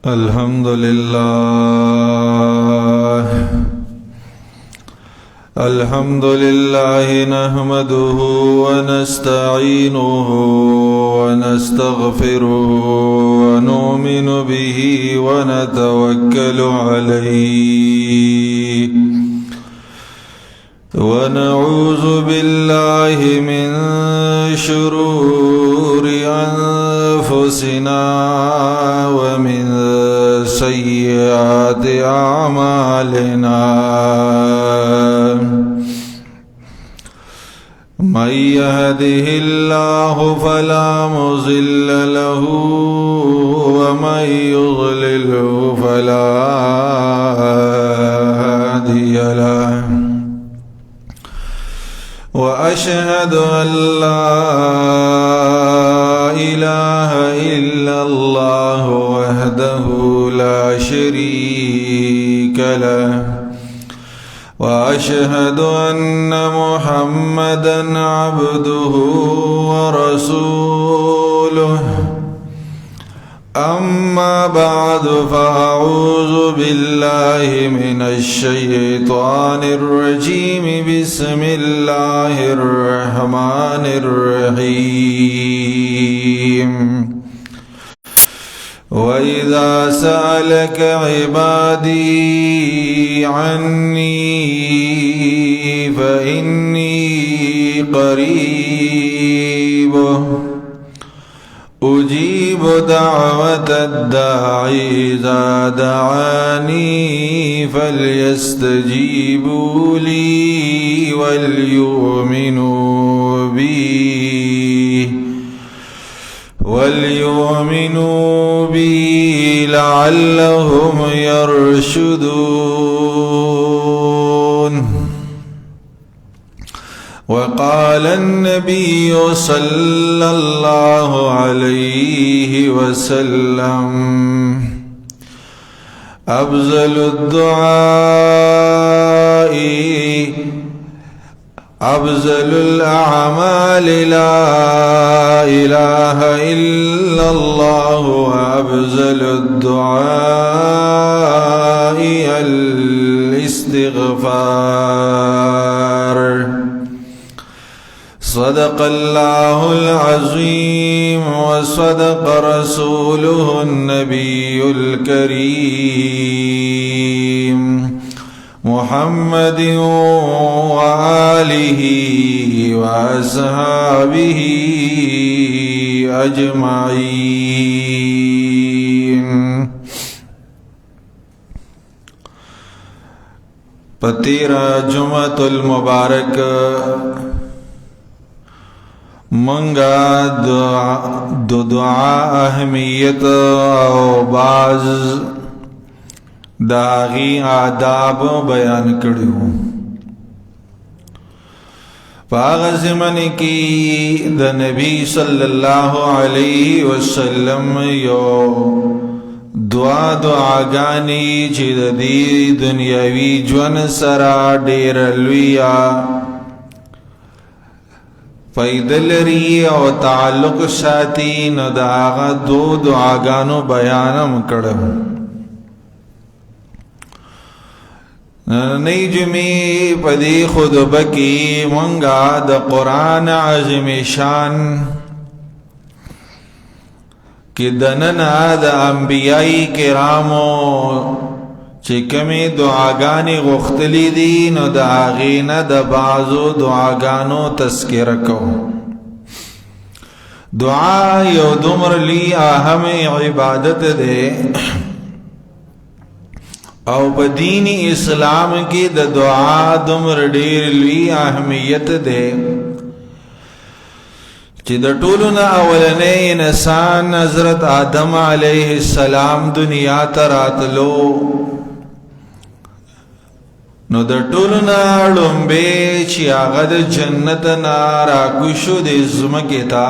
الحمد لله نحمده ونستعينه ونستغفره ونؤمن به ونتوكل عليه ونعوذ بالله من شرور أنفسنا ومن سيئات أعمالنا من يهده الله فلا مضل له ومن يضلله فلا هادي له وأشهد أن لا إله إلا الله وحده لا شريك له وأشهد أن محمدًا عبده ورسوله أما بعد فأعوذ بالله من الشيطان الرجيم بسم الله الرحمن الرحيم وإذا سألك عبادي عني فإني قريب أجيب دعوة الداعي إذا دعاني فليستجيبوا لي وليؤمنوا بي لعلهم يرشدون. وقال النبي صلى الله عليه وسلم أفضل الأعمال لا إله إلا الله وأفضل الدعاء الاستغفار. صدق الله العظيم وصدق رسوله النبي الكريم محمد وآله وأصحابه أجمعين. پتیرا جمعۃ المبارک منگا دعا اہمیت او باز داغی آداب بیان کړیو. پاغ زمن کی د نبی صلی اللہ علیہ وسلم یو دعاګانی چې د دې دنیاوی ژوند سره ډېر لویه فائدہ لري او تعلق ساتي. نو د هغه دعاګانو بیانم کړم. نئی جمعې په دې خطبه کې مونږه د قرآن عظیم شان کې دننه د انبیای کرامو چې کومې دعاګانې غوښتلې دي نو د هغې نه د بعضو دعاګانو تذکره کوو. دعا یو دومره لوی اهم عبادت دی او په دین اسلام کې د دعا دومره ډېر لوی اهمیت دی چې د ټولو نه اولنی انسان حضرت آدم علیه السلام دنیا ته راتلو نو د ټولو نه لومبی چې هغه د جنت نه راکوشو د ځمکې ته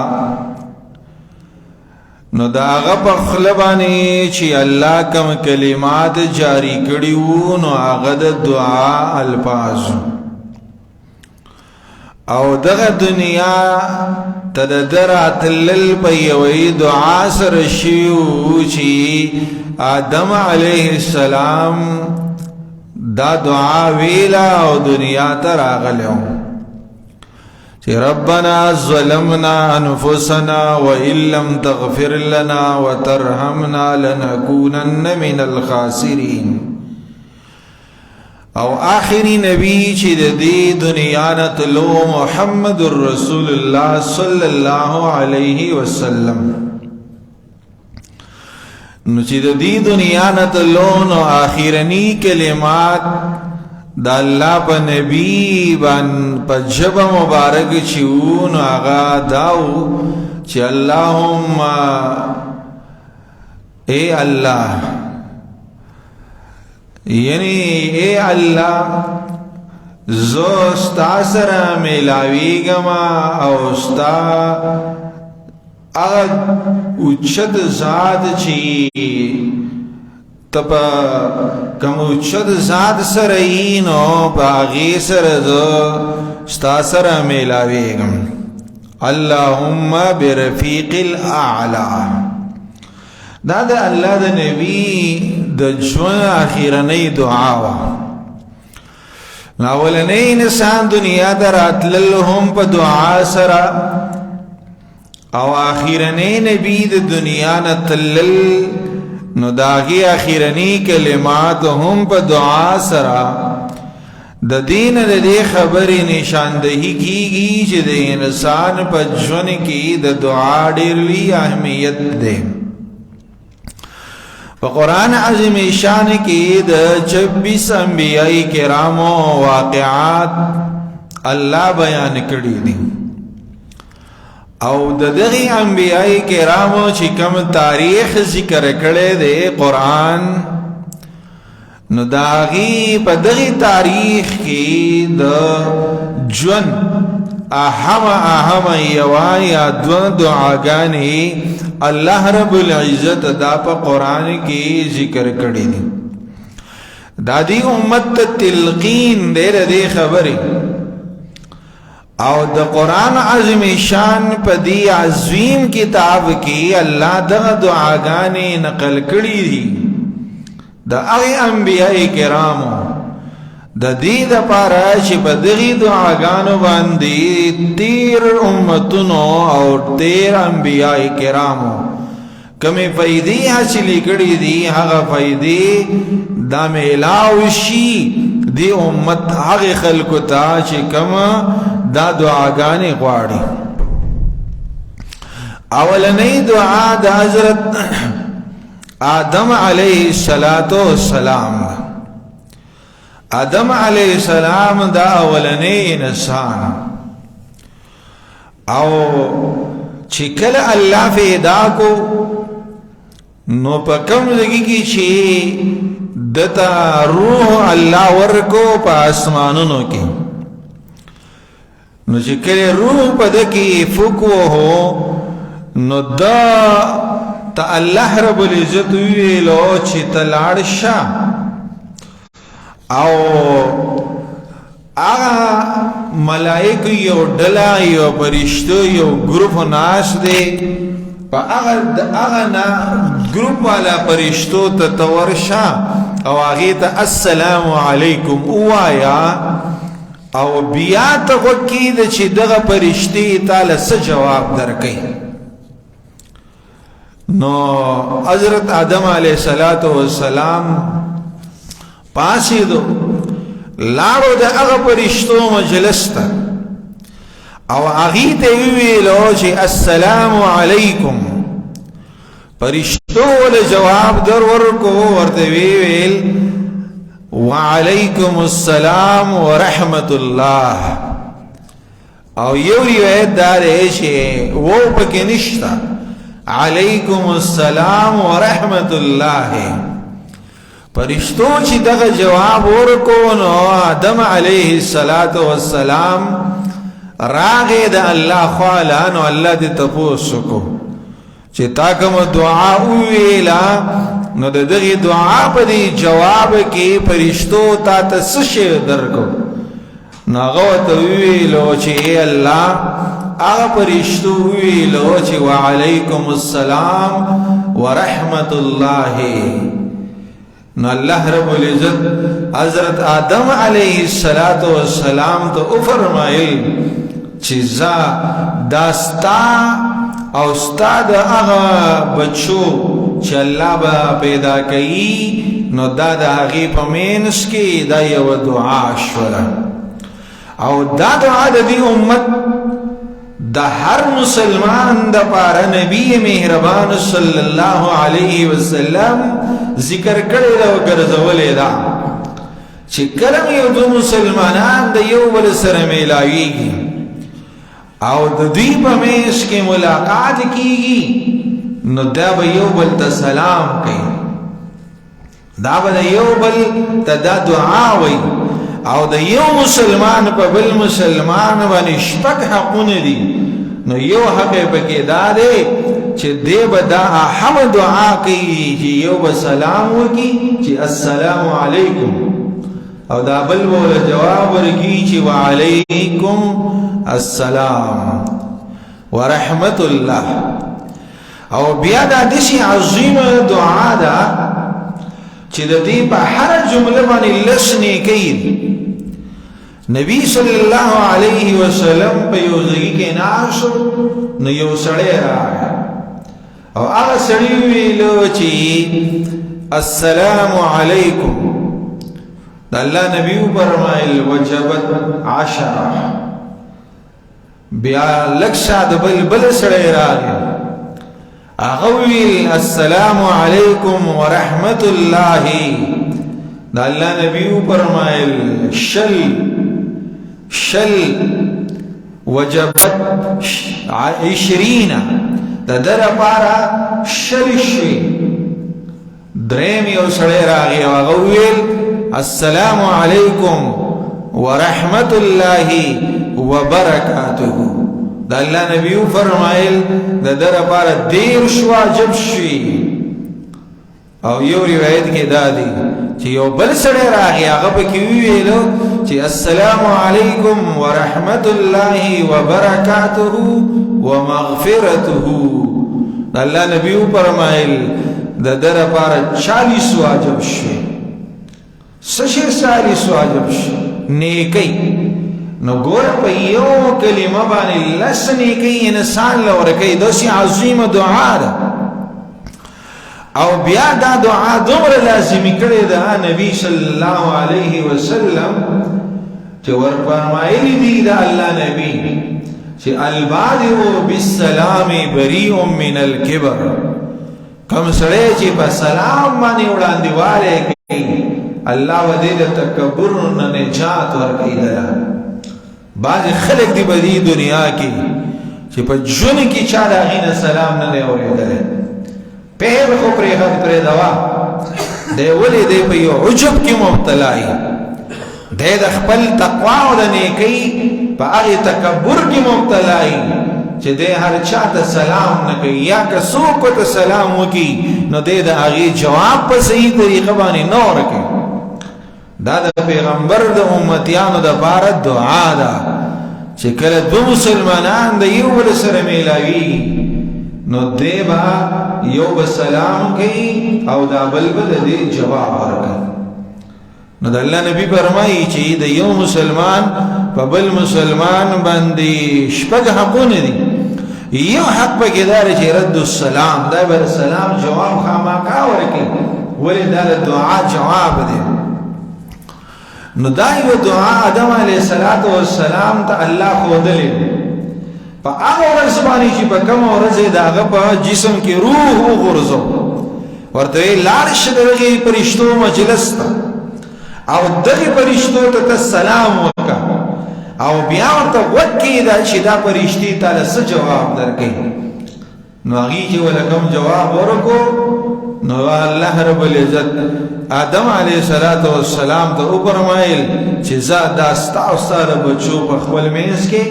نو دا هغه په خوله باندې چې الله کوم کلمات جاری کړي وو نو هغه د دعا الفاظ او دغه دنیا تدرات لل پيوي دعا سر شيو چی آدم علیہ السلام دا دعا ویلا او دنیا تر آغلیو چی ربنا ظلمنا انفسنا وإن لم تغفر لنا وترحمنا لنكونن من الخاسرین او آخری نبی چی دی دنیا نتلو محمد رسول اللہ صلی اللہ علیہ وسلم نو چی دی دنیا نتلو نو آخرنی کلمات دا اللہ پا نبی بان پا جب مبارک چیو نو آغا داو چی اللہم اے اللہ یعنی اے اللہ زو ستا سرا ملاوی گما او ستا اغد اچھد ذات چی تپا کم اچھد ذات سرینو باغی سر زو ستا سرا ملاوی گم اللہم برفیق الاعلی دا دا اللہ دا نبی دا جون آخیرنی دعا وا ناولنی انسان دنیا دا راتلل هم پا دعا سرا او آخیرنی نبی دا دنیا نتلل نو داغی آخیرنی کلمات هم پا دعا سرا دا دین دا دی خبری نشاندہی کی گی چی دا انسان پا جون کی دا دعا دیروی اہمیت دے قرآن عظیم شان کی دا 26 انبیاء کرام و واقعات اللہ بیان کری دی او دا دغی انبیاء کرام چی کم تاریخ ذکر کرے دے قرآن نو داغی پا دغی تاریخ کی دا جون اہم یوا یا دون دعاگانی اللہ رب العزت دا پا قرآن کی ذکر کری دی دا دی امت تلقین دیر دی خبری او دا قرآن عظیم شان پا دی عظیم کتاب کی اللہ دا دعاگانی نقل کری دی دا اغی انبیاء کرامو دا دی دا پارا چی پا دغی دعاگانو باندی 13 امتونو اور 13 انبیاء کرامو کمی فیدی حاصلی کری دی حقا فیدی دا میلاوشی دی امت حق خلقو تا چی کم دا دعاگانی قواری اولنی دعا دا حضرت آدم علیہ السلام آدم علیہ السلام دا اولنی انسان او چکل اللہ فیدا کو نو پا کم لگی کی چی دتا روح اللہ ورکو پا آسمانونو کی نو چکل روح پا دکی فکو ہو نو دا تا اللہ رب العزت ویلو چی تلاڑ شا او آغا ملائک یو ڈلا یو پرشتو یو گروپ ناس دے پا آغا نا گروپ والا پرشتو تتورشا او آغیتا السلام علیکم اوایا او بیات وکید چی دغا پرشتی تالا سا جواب در کئی نو حضرت آدم علیہ السلام پاسی دو لارو دا اغا پرشتو مجلستا او اغیت ویلو چی السلام علیکم پرشتو والا جواب در ورکو ورطویل وعلیکم السلام ورحمت اللہ او یو روایت دارے چی وہ پکی نشتا علیکم السلام ورحمت اللہ پرشتو چی دغا جواب ورکو نو آدم علیہ السلام راغی دا اللہ خوالا نو اللہ دی تپوسکو چی تاکم دعا اویلا نو دا دغی دعا پا دی جواب کی پرشتو تا تسشی درکو ناغوت ویلو چې ای الله هغه فرشتو ویلو چې وعلیکم السلام ورحمت الله. نو الله رب العزت حضرت آدم علیه السلام ته فرمایل چې زا داستا او استاد هغه بچو چې الله به پیدا کړي نو دا د هغې په منځ کې دا یوه دعا شوله او دا دعا د دې امت د هر مسلمان دپاره نبی مهربان صلی الله علیه وسلم ذکر کړی ده او ګرځولې ده چې کله یو دو مسلمانان د یو بل سره میلاویږي او د دوی په منځ کې ملاقات کیږي نو دا به یو بل ته سلام کوي دا به یو بل ته دا دعا وایي او د یو مسلمان په بل مسلمان باندې شپږ حقونه دي نو یو حق پکې دا دی چې دی به دا هم دعا کوي چې یو به سلام وکړي چې السلام علیکم او دا بل به جواب ورکړي چې وعلیکم السلام ورحمت الله. او بیا دا داسې عظیمه دعا ده چې د دې په هر جمله باندې لس نیکۍ نبی صلی الله علیه وسلم په یو ځای کې ناست نو یو سړی راغی او هغه سړی ویلو چې السلام علیکم. د الله نبی فرمایل وجبت 10. بیا لږ شاته بل سړی راغی هغه ویل السلام علیکم ورحمت الله. د الله نبی فرمایل شل وجبت 20. د در پارا شل شي. دریم یو سړی راغی او هغه ویل السلام علیکم ورحمت الله وبرکاته. د الله نبی فرمایل د در پارا 10 واجب شي. او یو روایت کې دا دی چې یو بل سړی راغی هغه پکې ویلو چې السلام علیکم ورحمت الله وبرکاته ومغفرته. الله نبی فرمایل د در پاره 40 واجب شي. سشي 40 واجب شي نیکی. نو ګور په یو کلمه باندې لس نیکی انسان لورکې داسې عظیمه دعا ده او بیا دا دعا دومره لازمي کړې ده نبی صلی الله علیه وسلم چې ورفرمایلی دي د الله نبی چې البادئ بالسلام بریء من الکبر. کوم سړی چې په سلام باندې وړاندېوالی کوي الله به دې د تکبر نه نجات ورکوي. بعضې خلک دي په دې دنیا کې چې په ژوند کې چا د هغې نه سلام نه دی اورېدلی. پیر خو پرېږدوا دی ولې دی په یو عجب کې مبتلا وي. دی د خپل تقوا او د نیکۍ په هغې تکبر کې مبتلا وي چې دی هر چا ته سلام نه کوي یا که څوک ورته سلام وکړي نو دی د هغې جواب په صحیح طریقه باندې نه ورکوي. دا د پیغمبر د امتیانو دپاره دعا ده چې کله دو مسلمانان د یو بل سره میلاویږي نو دی به یو به سلام کوي او دا بل به د دې جواب ورکوي. نو د الله نبی فرمایي چې د یو مسلمان په بل مسلمان باندې شپږ حقونه دي. یو حق پکې دا دی چې رد السلام، دا به سلام جواب خامخا ورکوي ولې دا د دعا جواب دی. نو دا یو دعا آدم علیه السلام ته الله ښودلی په هغه ورځ باندې چې په کومه ورځ یې د هغه په جسم کې روح وغورځو ورته یې لاړ شه د هغې فرشتو مجلس ته او دغې فرشتو ته ته سلام وکړه او بیا ورته غوږ کښېږده چې دا فرشتې تاله څه جواب درکوي. نو هغې چې ورله کوم جواب ورکړو نو الله رب العزت آدم علیه السلام ته وفرمایل چې زه دا ستا او ستا د بچو په خپل منځ کې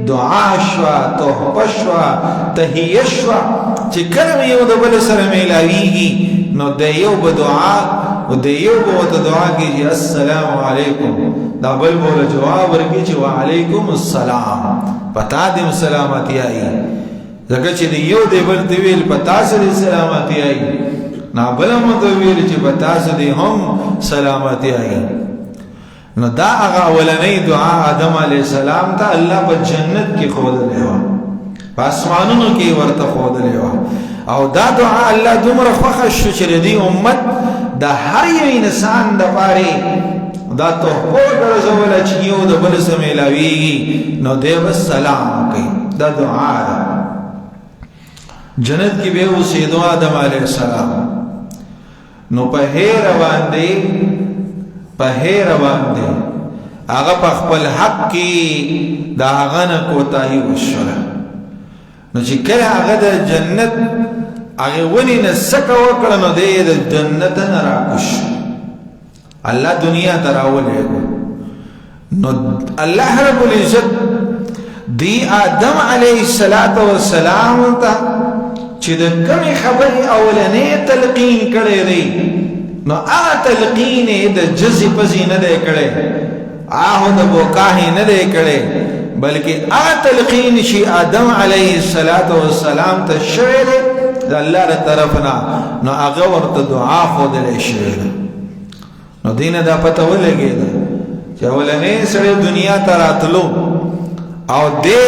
دعا شوه، تحفه شوه، تحیه شوه چې کله یو د بل سره میلاویږي نو د یو به دعا او د یو بوته دعا کیږي السلام علیکم، دا بل بوله جواب ورکړي چې وعلیکم السلام، پتا دې سلامتی آئی. ځکه چې د یو دی بل ته ویل پتا سره سلامتی آئی، نا بل هم ته ویل چې پتا سره هم سلامتی آئی. نو دا هغه اولنۍ دعا آدم علیه السلام ته الله په جنت کې ښودلې وه، په اسمانونو کې ورته ښودلې وه. او دا دعا الله دومره خوښه شو چې د دې امت د هر یو انسان دپاره دا تحفه ګرځوله چې یو د بل څه میلاویږي نو دی به سلام کوي. دا دعا ده. جنت کې به اوسېدو آدم علیه السلام، نو په هیر باندې هغه په خپل حق کې د هغه نه کوتاهي وشوله. نو چې کله هغه د جنت هغه ونې نه سکه وکړه نو دی د جنت نه راکوش، الله دنیا ته راولېږو. نو الله رب العزت دی آدم علیه السلام ته چې د کومې خبرې اولنې تلقین کړی دی نو هغه تلقین د جزې پزې نه دی کړی، هغه د بوکاهې نه دی کړی، بلکې هغه تلقین چې آدم علیه السلام ته شوی دی د الله له طرف نه، نو هغه ورته دعا ښودلی شوې ده. نو دې نه دا پته ولګېده چې اولنې سړی دنیا ته راتلو او دې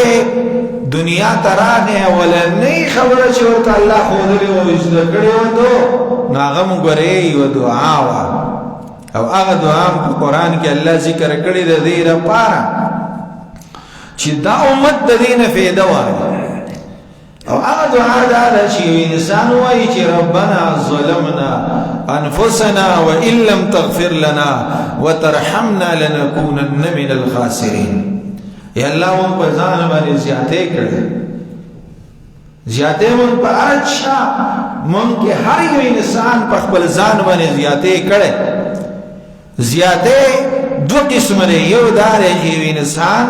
دنیا ته راغی، اولنۍ خبره چې ورته الله ښودلې وه زده کړې وه نو هغه مو ګورې یوه دعا وه، او هغه دعا هم په قرآن کې الله ذکر کړې د دې لپاره چې دا امت د دې نه فایده واخلي. او هغه دعا دا ده چې یو انسان وایي چې ربنا ظلمنا انفسنا وان لم تغفر لنا وترحمنا لنكونن من الخاسرین. یا الله مون په ځان باندې زیاتې کړې، زیاتې مون په هر چا مون کې هر یو انسان په خپل ځان باندې زیاتې کړې. زیاتې دو قسم لري، یو دا دی چې یو انسان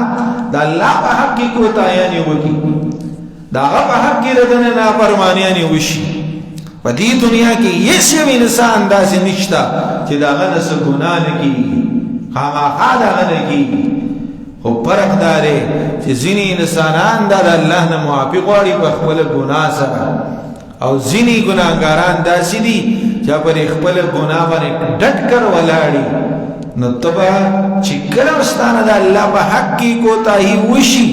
د الله په حق کې کوتاهیانې وکړي، د هغه په حق کې د ده نه نافرمانیانې وشي. په دې دنیا کې هېڅ یو انسان داسې نشته چې د هغه نه څه ګناه نه کېږي، خامخا د هغه نه کېږي. خو فرق دا دی چې ځینې انسانان دا د الله نه معافي غواړي په خپله ګناه سره، او ځینې ګناهګاران داسې دي چې پر خپله ګناه باندې ډټ کر ولاړي. نو ته به چې کله ستانه د الله په حق کې کوتاهي وشي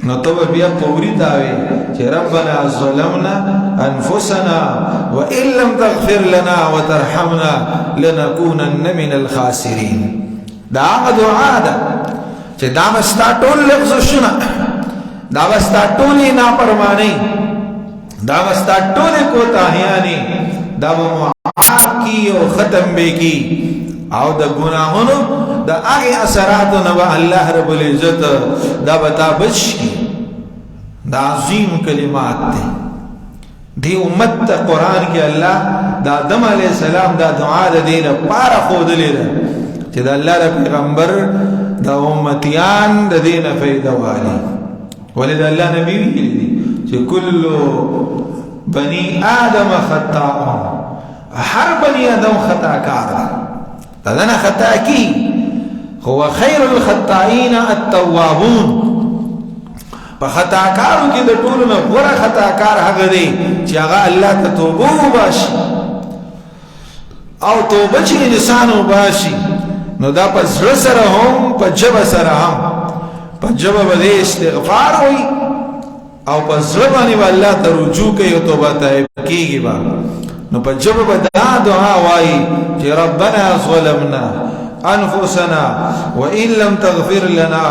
نو ته به بیا فوري داوې چې ربنا ظلمنا انفسنا وان لم تغفر لنا وترحمنا لنكونن من الخاسرین. دا هغه دعا ده چې دا به ستا ټول لغزشونه، دا به ستا ټولې نافرمانۍ، دا به ستا ټولې کوتاهیانې دا به معاف کي او ختم به کي، او د ګناهونو د هغې اثراتو نه به الله رب العزت دا به تا بچ کي. دا عظیم کلمات دی. دی امت ته قرآن کې الله د آدم علیه السلام دا دعا د دې لپاره ښودلې ده چې د الله د پیغمبر د امتیان د دې نه فایده واخلي. ولې د الله نبي ویلي دي چې کل بني آدم خطاء، هر بني آدم خطاکار ده، د ده نه خطا کي. خو خیر الخطائین التوابون، په خطاکارو کې د ټولو نه غوره خطاکار هغه دی چې هغه الله ته توبه وباسي، او توبه چې انسان وباسي نو دا په زړه سره هم په ژبه سره هم، په ژبه به دې استغفار وي او په زړه باندې به الله ته رجوع کوي او توبه طیب کېږي به. نو په ژبه به دا دعا وایي چې ربنا ظلمنا انفسنا وان لم تغفر لنا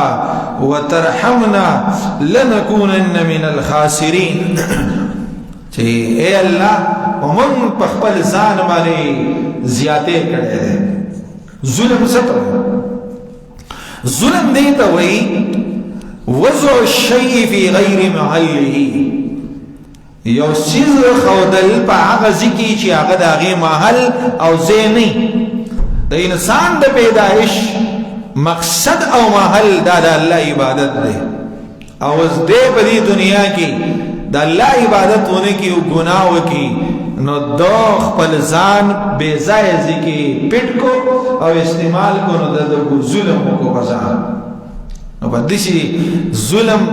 وترحمنا لنكونن من الخاسرین. چې اے الله ومن په خپل ځان باندې زیاتې کړی دی. ظلم ستو ظلم دی ته وایي وضع الشیء فی غیر محله، یو څیز ښودل په هغه ځای کې چې هغه د هغې محل او ځای نه. د انسان د پیدایش مقصد او محل دا د الله عبادت دی، او اوس دی په دې دنیا کې د الله عبادت ونه کي او ګناه وکړي نو دو خپل ځان بے ځای ځکه پټ کو او استعمال کو نو د ظلم کو بازار نو بدشي ظلم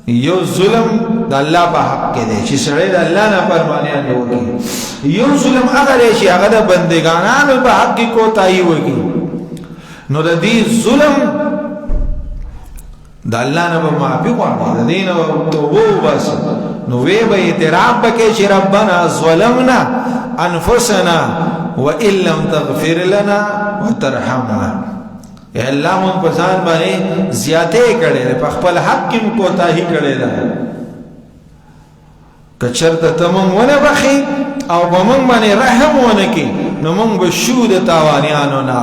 یو ظلم د الله په حق کې دی چې سړی د الله نه فرمانیان وکړي یو ظلم هغه دی چې هغه د بندګانانو په حق کې کوتاهي وکړي نو د دې ظلم د الله نه به معافي غواړي د دې نه توبه وباسي نو وی به اعتراف وکړي چې ربنا ظلمنا انفسنا وان لم تغفر لنا وترحمنا یا الله مون په ځان باندې زیاتې کړې په خپل حق کې کوتاهي کړې ده کچرته تمون ونه بخي او بمون باندې رحم ونه کې نو مونږ به شو د تاوانیانو نه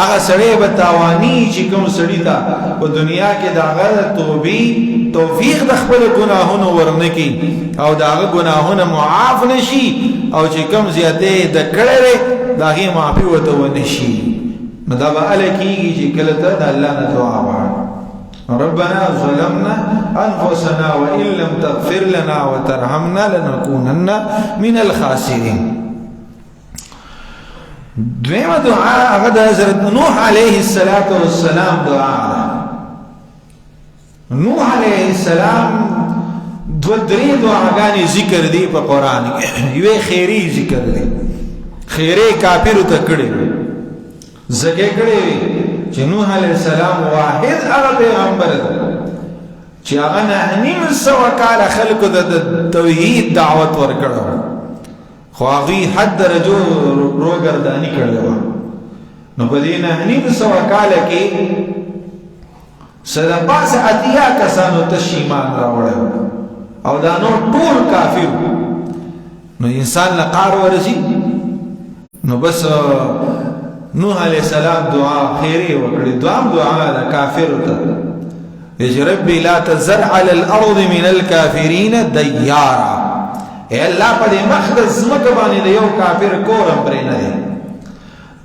هغه سړی به تاوانی چې کوم سړی ته په دنیا کې د هغه توبې توفیق د خپل ګناهونو ورنکي او د هغه ګناهونه معاف نشي او چې کوم زیاتې د کړې د هغې معافي ورته ونشي نو دا به اله کېږي چې کله ته د الله نه دعا وغواړې ربنا ظلمنا انفسنا وان لم تغفر لنا وترحمنا لنكونن من الخاسرين دویمه دعا هغه د حضرت نوح علیه السلام دعا نوح علیه السلام دو درې دعاګانې ذکر دي په قرآن کې یوې خیري ذکر دی خیرې کافرو ته کړې زکه کړې چې نوح علیه السلام واحد هغه پیغمبر دی چې هغه 900 کاله خلکو د توحید دعوت ورکړو خو هغوی حد درجو روګرداني کړې وه نو په دې 900 کاله کې څه د پاسه اتیا کسانو تش ایمان راوړی او دا نور ټول کافر نو انسان له قهر ورځي نو بس نوح علیہ السلام دعا خیری وکړي دوام دعا د کافرو ته چې ربي لا تذر على الارض من الكافرين ديارا اے الله په دې مخدس زمکه باندې د یو کافر کورم پرې نه دی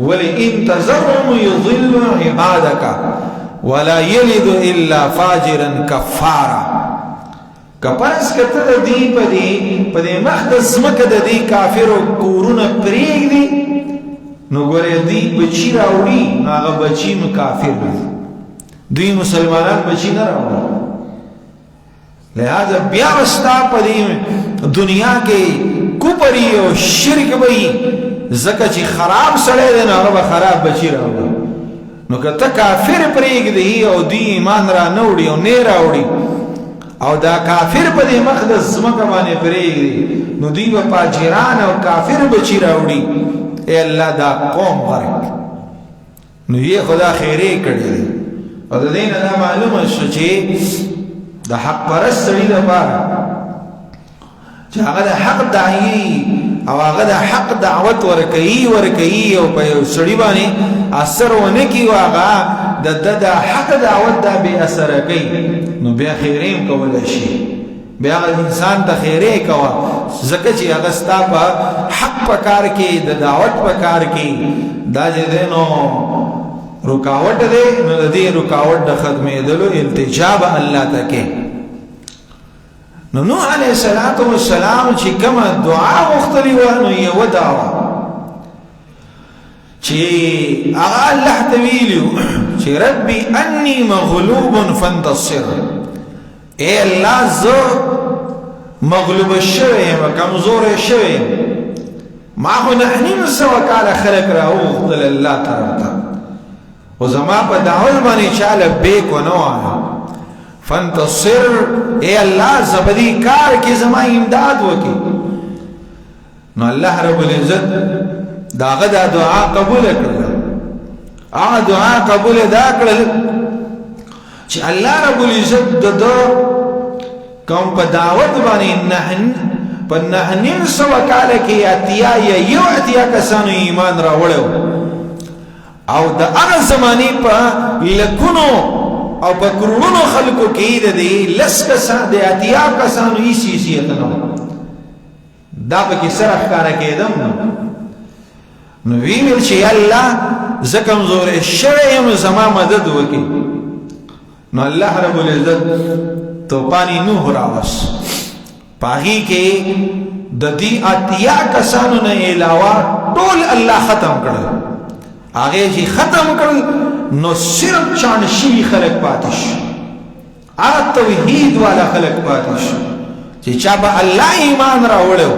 ولئن تذرهم يضل عبادك ولا يلد الا فاجرا كفارا کپاس کته د دې په دې مخدس زمکه د دې کافرو کورونه پرېږدي نو ګورې دی بچی راوړي هغه بچی م کافر دی دوی مسلمانان بچی نه راوړي لہذا بیا وستا په دې دنیا کې کوپری او شرک وي زکه چې خراب سړی دی نو هغه خراب بچی راوړي نو کته کافر پرېږدي او دی ایمان را نه وړي او نه راوړي او دا کافر په دې مقدس ځمکه باندې پرېږدي نو دوی به فاجران او کافر بچی راوړي اے اللہ دا قوم غرق نو یہ خدا خیرے کړی او د دې نه معلومه شو چې د حق پرست سړي لپاره چې هغه د حق داعي او هغه د حق دعوت ورکوي او په یو سړي باندې اثر ونه کوي هغه د حق دعوت دا بې اثره کوي نو بیا خیرې هم کولی شي بیا انسان ته خیرې کوه ځکه چې هغه ستا په حق په کار کې د دعوت په کار کې دا چې دی نو رکاوټ دی نو د دې رکاوټ د ختمېدلو التجا به الله ته کوي نو نوح علیه السلام چې کومه دعا غوښتلې وه نو یوه دعوه چې هغه الله ته ویلي چې ربي انی مغلوب فانتصر اے الله زه مغلوب شوی یم کمزور شوی ما خو 900 کاله خلک راوغوښتل الله طرف ته خو زما په دعوت باندې چا لبیک ونه وایه فانتصر اے الله زه په دې کار کې زما امداد وکړي نو الله رب العزت د هغه دا دعا قبوله کړله هغه دعا قبوله دا کړل چې الله رب العزت د کوم په دعوت باندې په 900 کاله کې اتیا کسانو ایمان راوړو او د هغه زمانې په لکونو او په کرونو خلکو کې د دې لس کسان د اتیا کسانو هیڅ حیثیت نه دا پکې سره ښکاره کېدم نو ویل چې الله زه کمزور شوی یم زما مدد وکړي نو الله رب العزت توپانی نوح راوس پاغي کې د دې اتیا کسانو نه علاوه ټول الله ختم کړل. هغه چې ختم کړل نو صرف چان شي خلق پاتې شو، هغه توحید والا خلق پاتې شو چې چا به الله ایمان راوړو،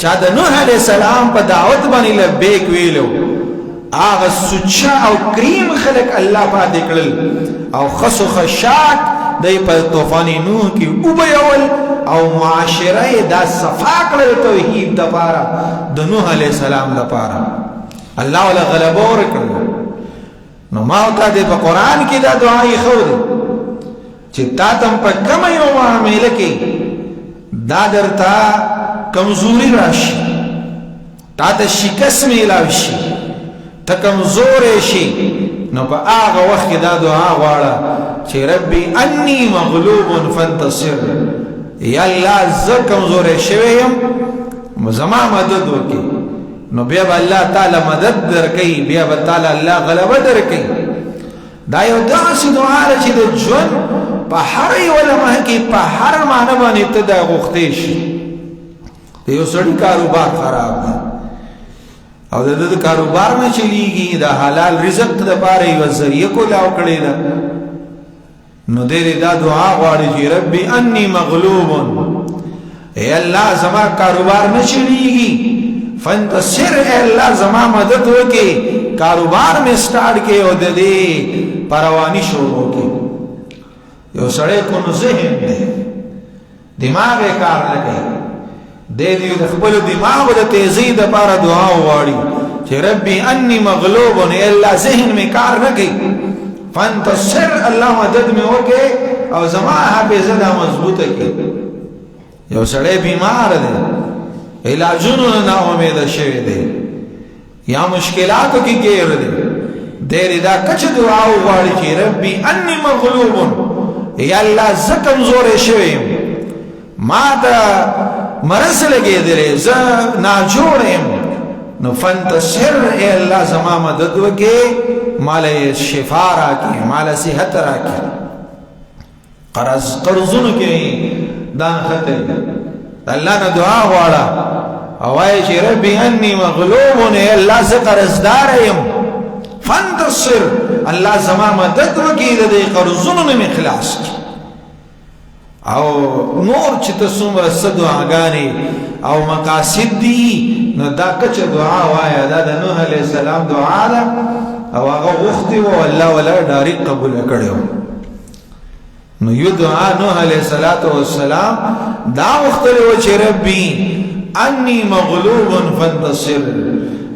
چا د نوح علیہ السلام په دعوت باندې لبیک ویلو، هغه سچا او کریم خلق الله پاتې کړل. او خسو خشاک دای په طوفان نوح کې وبیول او معاشره دا صفا کړل توحید د پاره د نوح علیہ السلام لپاره. الله ولا غلبه ورکړل. نو ما ته د قرآن کې دا دعای خو دي چې تا تم په کوم یو معاملې کې دا درتا کمزوری راشي، تا ته شکست میلاوي شي، ته کمزور شي، نو په هغه وخت کې دا دعا غواړه چې ربي انی مغلوب فانتصر، یا الله زه کمزور شوی یم زما مدد وکړي. نو بیا به الله تعالی مدد درکړي، بیا به تعالی الله غلبه درکړي. دا یو داسې دعا ده چې د ژوند په هر یو لمحه کې په هر معنی باندې ته دا غوښتې شي. د یو سړي کاروبار خراب دی او د کاروبار نه چلیږي، د حلال رزق دپاره یوه ذریعه کولاو کړې ده، نو دې دا دعا غواړي چې ربي انی مغلوب، ای الله زما کاروبار نه چلیږي، فانتصر ای الله زما مدد وکړي، کاروبار میں سٹارٹ کې او د دې پروانی شروع کې. یو سړی کو نو ذهن دی، دماغ یې کار نه کوي، د خپل دماغ د تیزی د پاره دعا وغواړي چې ربي انی مغلوب، ای الله ذهن می کار نه کوي، فانتصر الله مدد می وکړي او زما حافظه دا مضبوطه کړي. یو سړی بیمار دی، علاجونو نه امید شوی دی، یا مشکلاتو کې ګیر دی، دې دا کچ دعا وغواړي چې ربي انی مغلوب، ای الله زه کمزور شوی یم، ما دا مرض لګېدلی، زه ناجوړ یم، نو فانتصر ای الله زما مدد وکړي، مال شفا راکړي، مال صحت راکړي. قرضونو کې دا نښتې الله نه دعا غواړه او وایي چې ربي انی مغلوب، ای الله زه قرضدار یم، فانتصر الله زما مدد وکړي، د دې قرضونو نه مې خلاص کړي. او نور چې ته څومره څه دعاګانې او مقاصد دي، نو دا کچه دعا وایه، دا د نوح علیہ السلام دعا ده او هغه غوښتې و الله ولا ډایرکټ قبوله کړې و. نو یو دعا نوح علیہ السلام دا غوښتلی و چې ربي انی مغلوب فانتصر،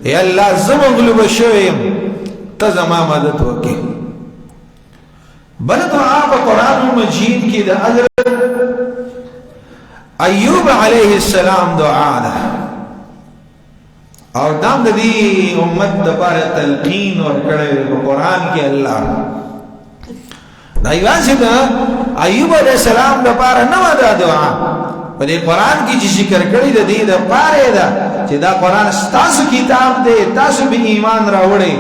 ای الله زه مغلوبه شوی یم، ته زما مدد وکړې. بل دعا په قرآن مجید کې د حضرت ایوب علیہ السلام دعا ده او دام د دې امت دپاره تلقین ورکړی په قرآن کې الله. دا یوازې د ایوب علیہ السلام دپاره نه وه دا دعا، په دې قرآن کې چې ذکر کړي د دې دپاره ده چې دا قرآن ستاسو کتاب دی، تاسو به ایمان راوړئ،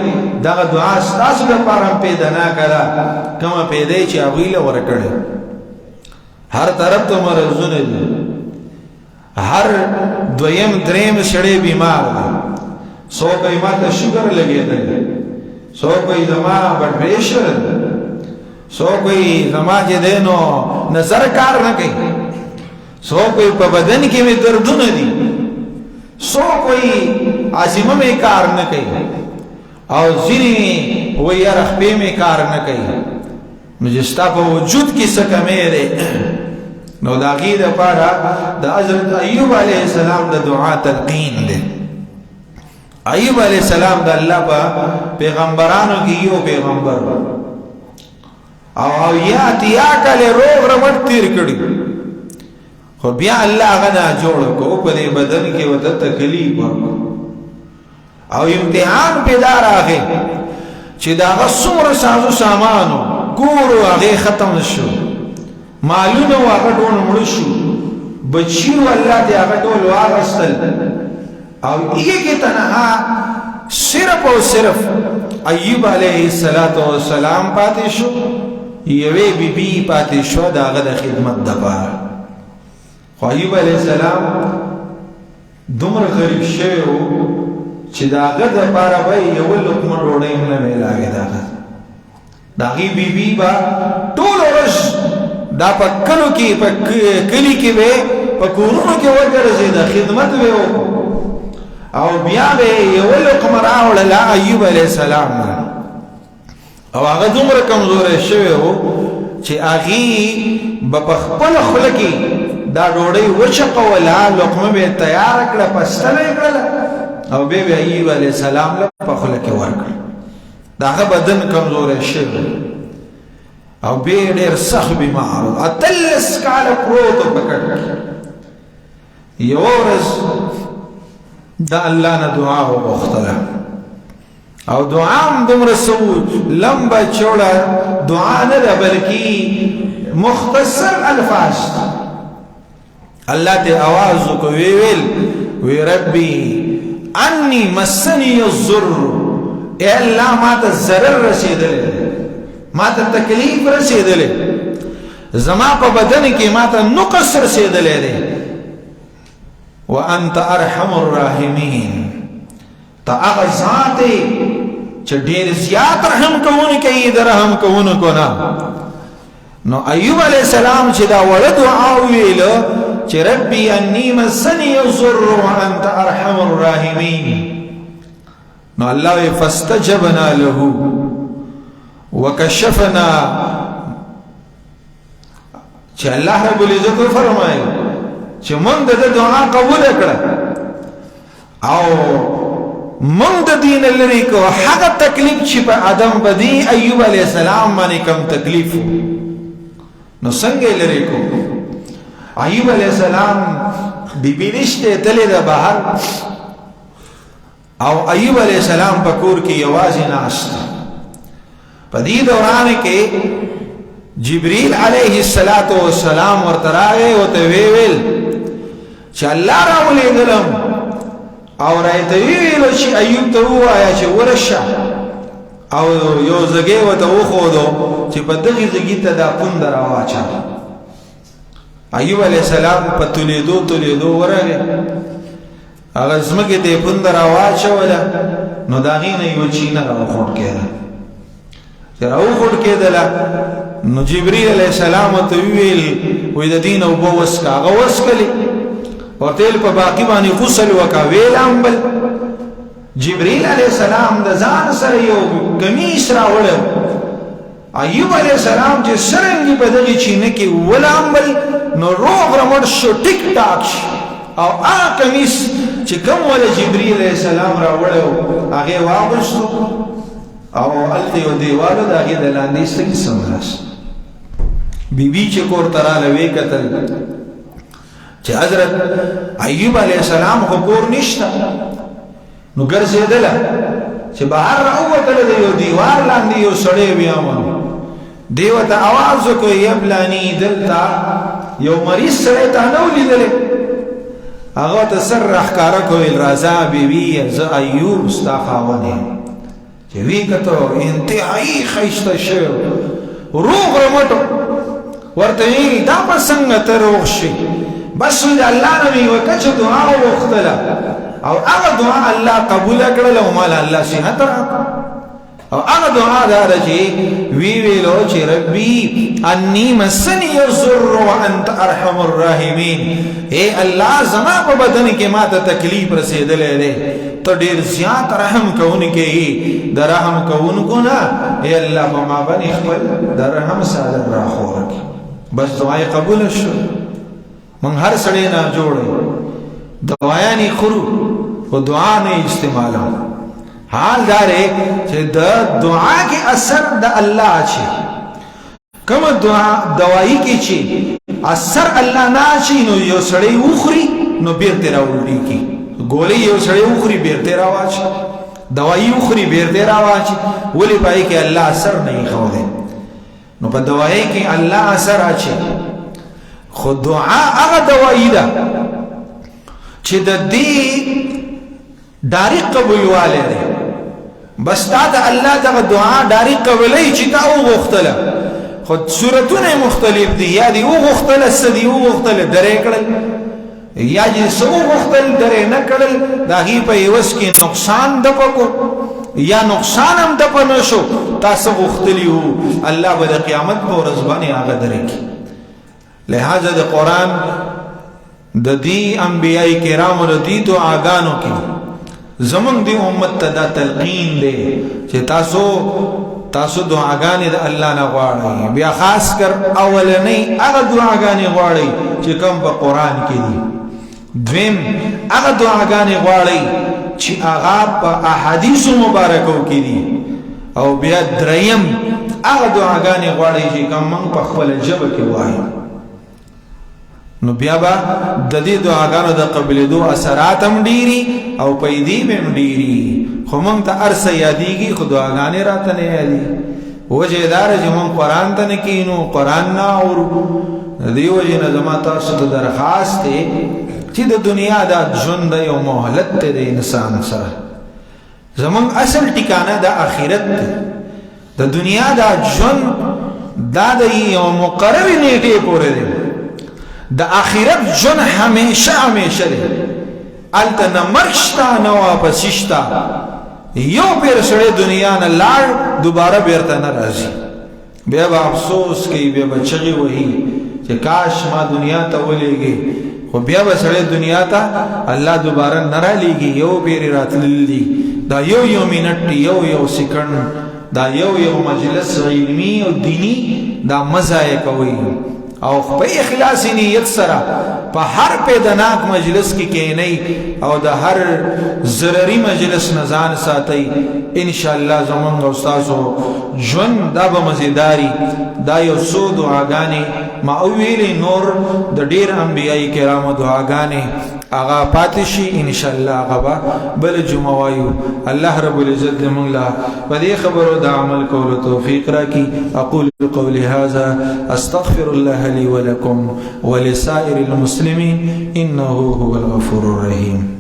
دغه دعا ستاسو دپاره پیداناکه ده، کومه پیدا چې هغوی له ورکړې. هر طرف ته مرضونه دي، هر دویم دریم سړی بیمار دی، څوک وایي ما ته شوګر لګېدلی، څوک وایي زما بلډ پریشر دی، څوک وایي زما چې دی نو نظر کار نه کوي، څوک وایي په بدن کې مې دردونه دي، څوک وایي عظیمه مې کار نه کوي، او ځینې وایي یاره خپې مې کار نه کوي. نو چې ستا په وجود کې څه کمی دی، نو د هغې دپاره د حضرت ایوب علیہ السلام د دعا تلقین دی. ایوب علیہ السلام د الله په پیغمبرانو کې یو پیغمبر او یا اتیا کاله روغ رمټ تیر کړي، خو بیا الله هغه ناجوړ کړو، په دې بدن کې ورته تکلیف ورکړو او امتحان پیدا راغی چې د هغه څومره سازو سامانو کور هغې ختم شو، مالونه و هغه ټول مړه شو، بچي و الله دې هغه ټول واغستل، او هغې کې تنها صرف او صرف ایوب علیه السلام پاتې شو، یوې بیبي پاتې شو د هغه د خدمت دپاره. خو ایوب علیہ السلام دومره غریب شوی و چې د هغه دپاره به یوه لقمه ډوډۍ هم نه میلاوې د هغې بیبي به ټوله ورځ دا په کلو کې په کلي کې به په کورونو کې وګرځېده خدمت به وکړو او بیا به یوه لقمه راوړله ایوب علیه السلام او هغه دومره کمزوری شوی و چې هغې به په خپله خوله کې دا ډوډۍ وچقوله لقمه به یې تیاره کړه پستله یې کړله او بیا به ایوب علیه السلام له په خوله کې ورکړه د هغه بدن کمزوری شوی او بیا ډېر سخت بیمار و 18 کاله پروت و په کټ کې یوه ورځ د الله نه دعا وغوښتله او دعا هم دومره څه لمبه چوړه دعا نه ده بلکې مختصر الفاظ الله ته آواز وکړو ویې ویل وی ربي انی مسنی الضر اے الله ما ته ضرر رسېدلی ما ته تکلیف رسېدلی زما په بدن کې ما ته نقص رسېدلی دی وانت ارحم الراحمین ته هغه ذات یې چې ډېر زیات رحم کوونکی یې د رحم کوونکو نه نو ایوب علیه السلام چې دا وړه دعا وویله چې ربي انی مسنی الضر وانت ارحم الراحمین نو الله وی فاستجبنا له وکشفنا چې الله رب العزت فرمایي چې مونږ د دعا قبول کړه او مونږ د دین لري کو هغه تکلیف چې په آدم بدی ایوب علیه السلام باندې کم تکلیف نو څنګه لري کو ایوب علیہ السلام بیبی نشته تللی ده بهر او ایوب علیہ السلام په کور کې یوازې ناست په دې دوران کې جبريل علیه السلام ورته راغی او ته ویل چې الله راولېږلم او راته ویل چې ایوب ته ووایه چې ورشه او یو ځګی ورته وښودو چې په دغې ځګي ته دا پونده راواچوه ایوب علیہ السلام په تولیدو ورغی هغه ځمکې ته یې پونده راواچوله نو د هغې نه یوه چینه راوخوټ کېده چې راوخوټ کېدله نو جبریل علیه السلام ورته وویل وایي د دې نه اوبه وڅښه هغه وڅښلې ورته ویل په باقي باندې غسل وکړه ویل هم بل جبریل علیه السلام د ځان سره یو کمیس راوړی ایوب علیہ السلام چې سرنګي په دغې چینه کې ولامبل نو روغ رمټ شو ټیک ټاک او هغه کمیس چې کوم ولا جبرئیل علیہ السلام راوړی و هغې واغوستو او هلته یو دیوال و د هغې د لاندې سترګې څملاست بیبي چې کور ته راله ویې کتل چې حضرت ایوب علیہ السلام خو کور نشته نو ګرځېدله چې بهر راووتله د یو دیوار لاندې یو سړی بیامن دی ورته اواز وکړو یبلاني دلته یو مریض سړی تا نه و لیدلی هغه ته سر راښکاره کړو ویل راځه بیبي زه ایوب ستا خاوند یم چې ویې کتو انتهایي ښایسته شوی روغ رمټو ورته ویل دا به څنګه ته روغ شي بس وی د الله نه مې یوه کچه دعا وغوښتله او هغه دعا الله قبول کړله او مال الله صحت راکړه او هغه دعا دا ده چې ویلو چې ربي انی مسنی الضر وانت ارحم الراحمین اے الله زما په بدن کې ما ته تکلیف رسېدلی دی ته ډېر زیات رحم کوونکی د رحم کوونکو نه اے الله په ما باندې خپل د رحم سالک راخوره کړه بس دعا یې قبوله شو موږ هر سړی نه جوړ دعایانې خورو خو دعا نه استعمالو حال داره چې د دعا کې اثر د الله شي کوم دعا دوايي کې چې اثر الله نه شي نو یو سړی وخوري نو بیرته راوړي کی ګولې یو سړی وخوري بیرته راواچي دوايي وخوري بیرته راواچي ولې پای کې الله اثر نه خوده نو په دوايي کې الله اثر اچي خو دعا هغه دوايي ده چې د دې ډایرک قبولواله ده بس تا د الله دغه دعا ډایرک قبولې چې تا وغوښتله خود صورتونه مختلف دي یا دی وغختل السدي وغختل درې کړل یا چې سو وغختل درې نه کړل دا هی په یوس کې نقصان د پکو یا نقصان هم د پنه شو تاسو غختلیو الله به د قیامت په ورځ باندې هغه درې کی لہذا د قران د دې انبیای کرامو د دې دعاګانو کې زمون دی امت ته دا تلقین دی چې تاسو دعاګانې د الله نه غواړئ بیا خاص کر اولنۍ هغه دعاګانې غواړئ چې کوم په قران کې دي دویم هغه دعاګانې غواړئ چې هغه په احادیث مبارکو کې دي او بیا دریم هغه دعاګانې غواړئ چې کوم موږ په خپل ژبه کې وایو نو بیا با د دې دعاګانو د قبلېدو اثرات هم ډېري او پیدې هم ډېري خو موږ ته هر څه یادېږي خو دعاګانې راته نه یادېږي وجه دار چې موږ قرآن ته نه کینو قرآن نه اورو د دې وجې نه زما تاسو ته درخواست دی چې د دنیا دا ژوند یو مهلت دی د انسان سره زموږ اصل ټکانه د آخرت دی د دنیا دا ژوند دا د یو مقررې نیټې پورې دی د آخرت ژوند همیشه دی الته نه مرګ شته نه واپس شته یو پیر سړی دنیا نه لاړ دوباره بیرته نه راځي بیا به افسوس کوي بیا به چغې وهي چې کاش ما دنیا ته ولېږي خو بیا به سړی دنیا ته الله دوباره نه رالیږي یو پیر راتللی دا یو منټ یو سکند دا یو مجلس علمی او دینی دا مزه یې کوي او په اخلاص نیت سره په هر پیدناک مجلس کې کېنئ او د هر ضرري مجلس نه ځان ساتئ ان شاء الله زمونږ او ستاسو ژوند دا به مزیداري دا یو څو دعاګانې ما ویلې نور د ډېر انبیای کرامو دعاګانې هغه پاتې شي ان شاء الله هغه بل جمعه وایو الله رب العزت موږ له په دې خبرو د عمل کولو توفیق راکړي اقول قولي هذا استغفر الله لي ولكم ولسائر المسلمين انه هو الغفور الرحيم